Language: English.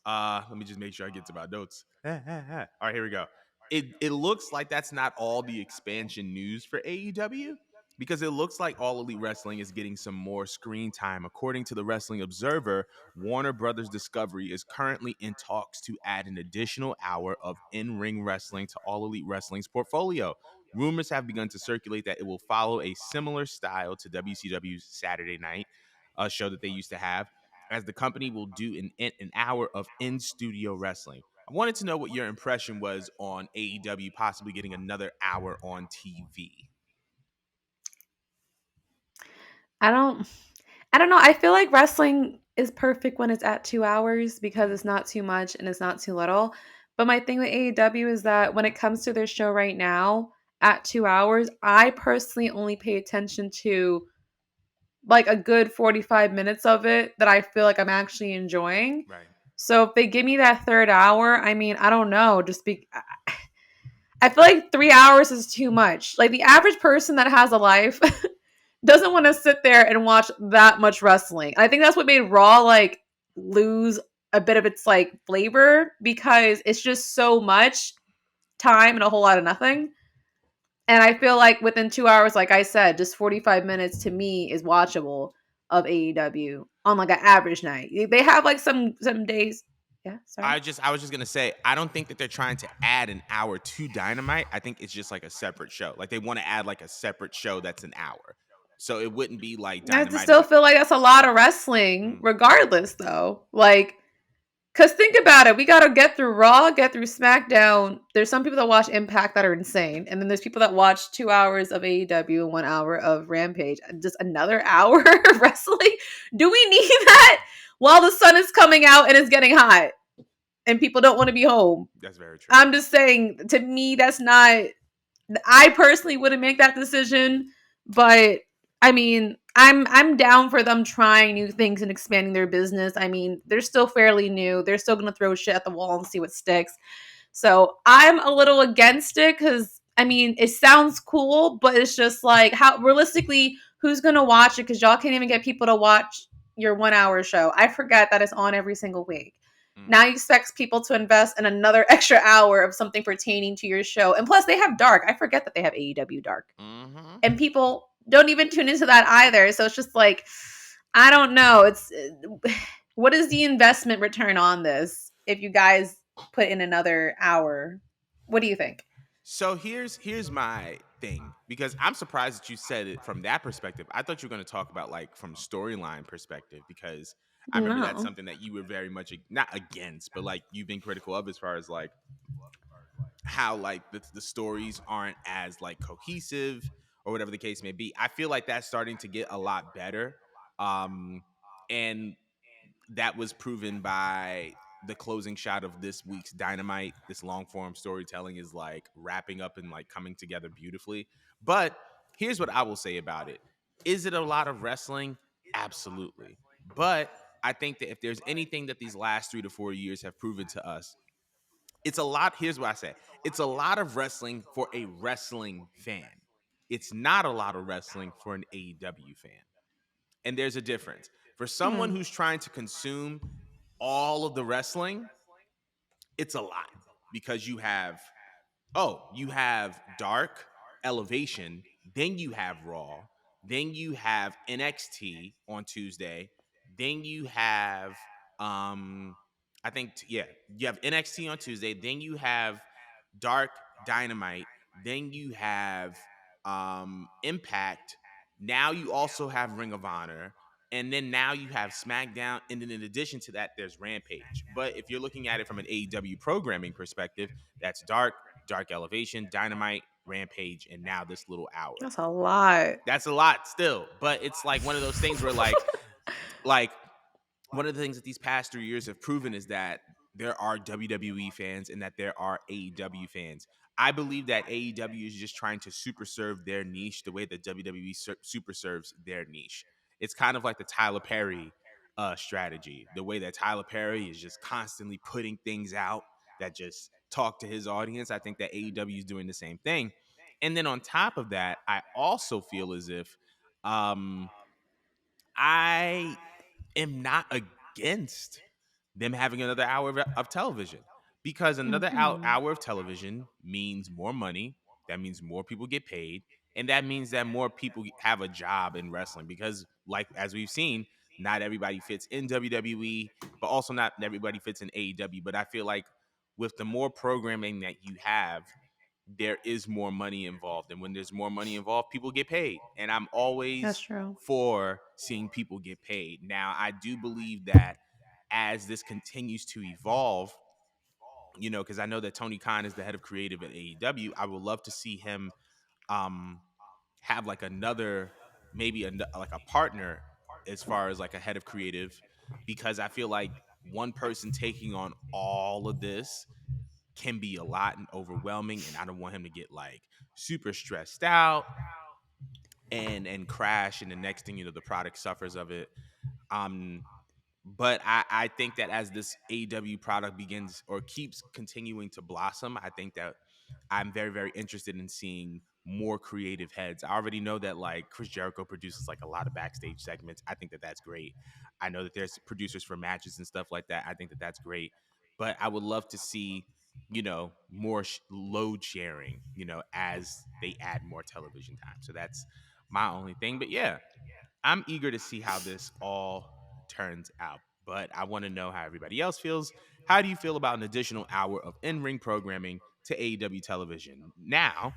Let me just make sure I get to my notes. All right, here we go. It looks like that's not all the expansion news for AEW because it looks like All Elite Wrestling is getting some more screen time. According to the Wrestling Observer, Warner Brothers Discovery is currently in talks to add an additional hour of in-ring wrestling to All Elite Wrestling's portfolio. Rumors have begun to circulate that it will follow a similar style to WCW's Saturday Night show that they used to have, as the company will do an hour of in-studio wrestling. I wanted to know what your impression was on AEW possibly getting another hour on TV. I don't I don't know. I feel like wrestling is perfect when it's at 2 hours because Mm, it's not too much and it's not too little. But my thing with AEW is that when it comes to their show right now at 2 hours, I personally only pay attention to like a good 45 minutes of it that I feel like I'm actually enjoying. right. So if they give me that third hour, I mean, I don't know, I feel like 3 hours is too much. Like the average person that has a life doesn't want to sit there and watch that much wrestling. I think that's what made Raw like lose a bit of its like flavor because it's just so much time and a whole lot of nothing. And I feel like within 2 hours, like I said, just 45 minutes to me is watchable of AEW on like an average night. They have like some days. Yeah, sorry. I was just gonna say I don't think that they're trying to add an hour to Dynamite. I think it's just like a separate show. Like they want to add like a separate show that's an hour, so it wouldn't be like I just Dynamite is still a. feel like that's a lot of wrestling, Mm, regardless, though. Like, because think about it. We got to get through Raw, get through SmackDown. There's some people that watch Impact that are insane. And then there's people that watch 2 hours of AEW and 1 hour of Rampage. Just another hour of wrestling? Do we need that while the sun is coming out and it's getting hot and people don't want to be home? that's very true. I'm just saying, to me, that's not. I personally wouldn't make that decision, but I mean, I'm down for them trying new things and expanding their business. I mean, they're still fairly new. They're still going to throw shit at the wall and see what sticks. So, I'm a little against it cuz I mean, it sounds cool, but it's just like how realistically who's going to watch it cuz y'all can't even get people to watch your 1 hour show. I forget that it's on every single week. Mm, Now you expect people to invest in another extra hour of something pertaining to your show. And plus, they have Dark. I forget that they have AEW Dark. mm-hmm. And people don't even tune into that either. So it's just like, I don't know. It's what is the investment return on this if you guys put in another hour? What do you think? So here's my thing because I'm surprised that you said it from that perspective. I thought you were going to talk about like from storyline perspective because I remember that's No. something that you were very much not against, but like you've been critical of as far as like how like the stories aren't as like cohesive or whatever the case may be. I feel like that's starting to get a lot better. And that was proven by the closing shot of this week's Dynamite. This long form storytelling is like wrapping up and like coming together beautifully. But here's what I will say about it. Is it a lot of wrestling? Absolutely. But I think that if there's anything that these last 3 to 4 years have proven to us, it's a lot. Here's what I say. It's a lot of wrestling for a wrestling fan. It's not a lot of wrestling for an AEW fan. And there's a difference. For someone Hmm. who's trying to consume all of the wrestling, it's a lot because you have Dark, Elevation, then you have Raw, then you have NXT on Tuesday, then you have I think yeah, you have NXT on Tuesday, then you have Dark Dynamite, then you have Impact, now you also have Ring of Honor, and then now you have SmackDown, and then in addition to that, there's Rampage. But if you're looking at it from an AEW programming perspective, that's Dark Elevation, Dynamite, Rampage, and now this little hour. That's a lot. That's a lot still, but it's like one of those things where like one of the things that these past 3 years have proven is that there are WWE fans and that there are AEW fans. I believe that AEW is just trying to super serve their niche the way that WWE super serves their niche. It's kind of like the Tyler Perry strategy, the way that Tyler Perry is just constantly putting things out that just talk to his audience. I think that AEW is doing the same thing. And then on top of that, I also feel as if I am not against them having another hour of television, because another Mhm. hour of television means more money. That means more people get paid, and that means that more people have a job in wrestling. Because, like as we've seen, not everybody fits in WWE, but also not everybody fits in AEW. But I feel like with the more programming that you have, there is more money involved. And when there's more money involved, people get paid. And I'm That's always true. for seeing people get paid. Now, I do believe that as this continues to evolve, because I know that Tony Khan is the head of creative at AEW, I would love to see him um have like another, maybe like a partner as far as like a head of creative, because I feel like one person taking on all of this can be a lot and overwhelming, and I don't want him to get like super stressed out and crash, and the next thing you know, the product suffers of it. um but I think that as this AW product begins or keeps continuing to blossom, I think that I'm very, very interested in seeing more creative heads. I already know that like Chris Jericho produces like a lot of backstage segments. I think that that's great. I know that there's producers for matches and stuff like that. I think that that's great. But I would love to see, more load sharing, as they add more television time. So that's my only thing. But yeah, I'm eager to see how this all turns out. But I want to know how everybody else feels. How do you feel about an additional hour of in ring programming to AEW television? Now,